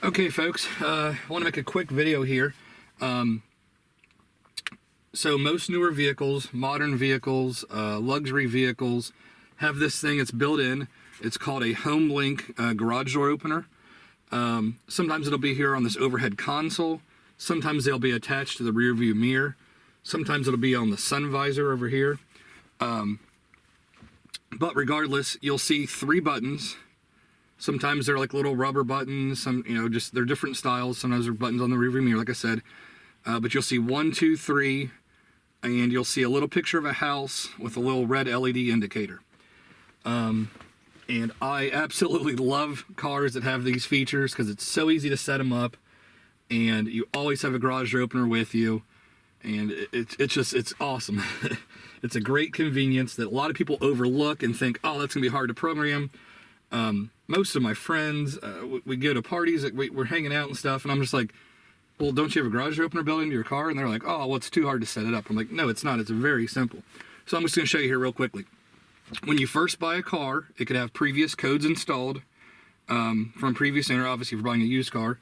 Okay, folks, I want to make a quick video here. So most newer vehicles, modern vehicles, luxury vehicles have this thing. It's built in. It's called a HomeLink garage door opener. Sometimes it'll be here on this overhead console. Sometimes they'll be attached to the rear view mirror. Sometimes it'll be on the sun visor over here. But regardless, you'll see 3 buttons. Sometimes they're like little rubber buttons. Some, just they're different styles. Sometimes they're buttons on the rear view mirror, like I said. But you'll see 1, 2, 3, and you'll see a little picture of a house with a little red LED indicator. And I absolutely love cars that have these features because it's so easy to set them up, and you always have a garage door opener with you, and it's awesome. It's a great convenience that a lot of people overlook and think, oh, that's gonna be hard to program. Most of my friends, we go to parties, we're hanging out and stuff, and I'm just like, well, don't you have a garage door opener built into your car? And they're like, oh, well, it's too hard to set it up. I'm like, no, it's not. It's very simple. So I'm just going to show you here real quickly. When you first buy a car, it could have previous codes installed from previous owner, obviously if you're buying a used car,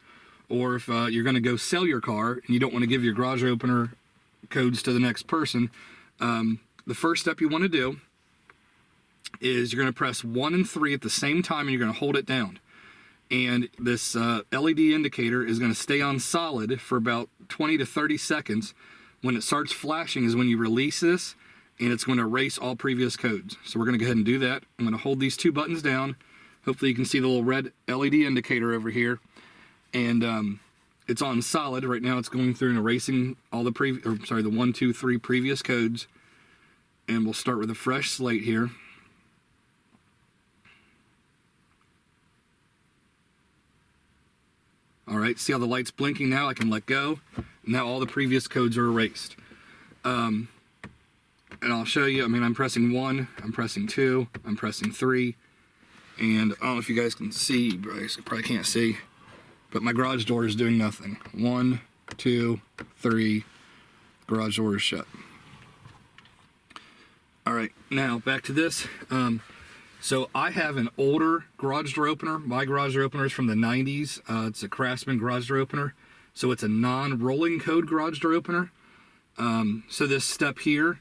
or if you're going to go sell your car and you don't want to give your garage door opener codes to the next person, the first step you want to do is you're going to press 1 and 3 at the same time, and you're going to hold it down. And this LED indicator is going to stay on solid for about 20 to 30 seconds. When it starts flashing is when you release this, and it's going to erase all previous codes. So we're going to go ahead and do that. I'm going to hold these 2 buttons down. Hopefully you can see the little red LED indicator over here. And it's on solid. Right now it's going through and erasing all the the 1, 2, 3 previous codes. And we'll start with a fresh slate here. All right, see how the light's blinking now? I can let go. Now all the previous codes are erased. And I'll show you, I'm pressing 1, I'm pressing 2, I'm pressing 3. And I don't know if you guys can see, you probably can't see, but my garage door is doing nothing. 1, 2, 3, garage door is shut. All right, now back to this. So I have an older garage door opener. My garage door opener is from the 90s. It's a Craftsman garage door opener. So it's a non-rolling code garage door opener. So this step here,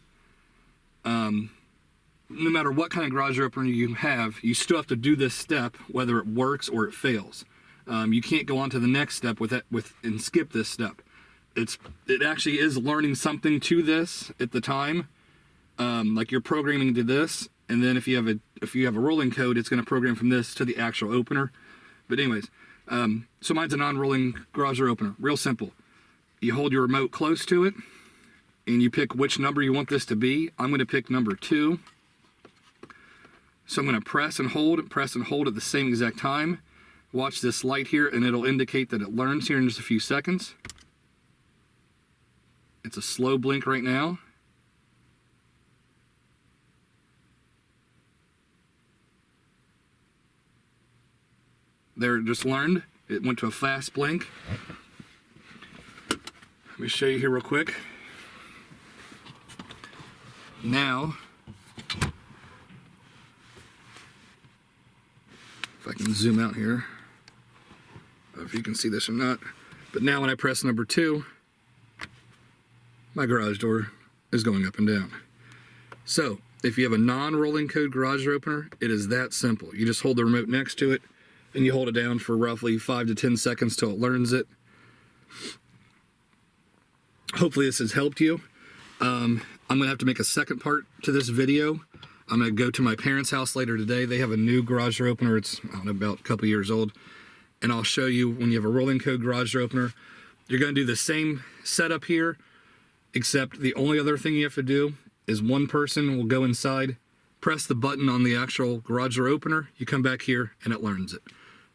no matter what kind of garage door opener you have, you still have to do this step whether it works or it fails. You can't go on to the next step and skip this step. It actually is learning something to this at the time. Like you're programming to this, and then if you have a rolling code, it's going to program from this to the actual opener. But anyways, so mine's a non-rolling garage door opener. Real simple. You hold your remote close to it, and you pick which number you want this to be. I'm going to pick number 2. So I'm going to press and hold at the same exact time. Watch this light here, and it'll indicate that it learns here in just a few seconds. It's a slow blink right now. There, it just learned. It went to a fast blink. Let me show you here real quick. Now, if I can zoom out here, I don't know if you can see this or not, but now when I press number 2, my garage door is going up and down. So, if you have a non-rolling code garage door opener, it is that simple. You just hold the remote next to it, and you hold it down for roughly 5 to 10 seconds till it learns it. Hopefully this has helped you. I'm going to have to make a second part to this video. I'm going to go to my parents' house later today. They have a new garage door opener. It's, I don't know, about a couple years old. And I'll show you when you have a rolling code garage door opener. You're going to do the same setup here, except the only other thing you have to do is one person will go inside, press the button on the actual garage door opener, you come back here, and it learns it.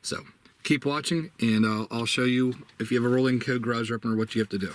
So keep watching, and I'll show you if you have a rolling code garage door opener what you have to do.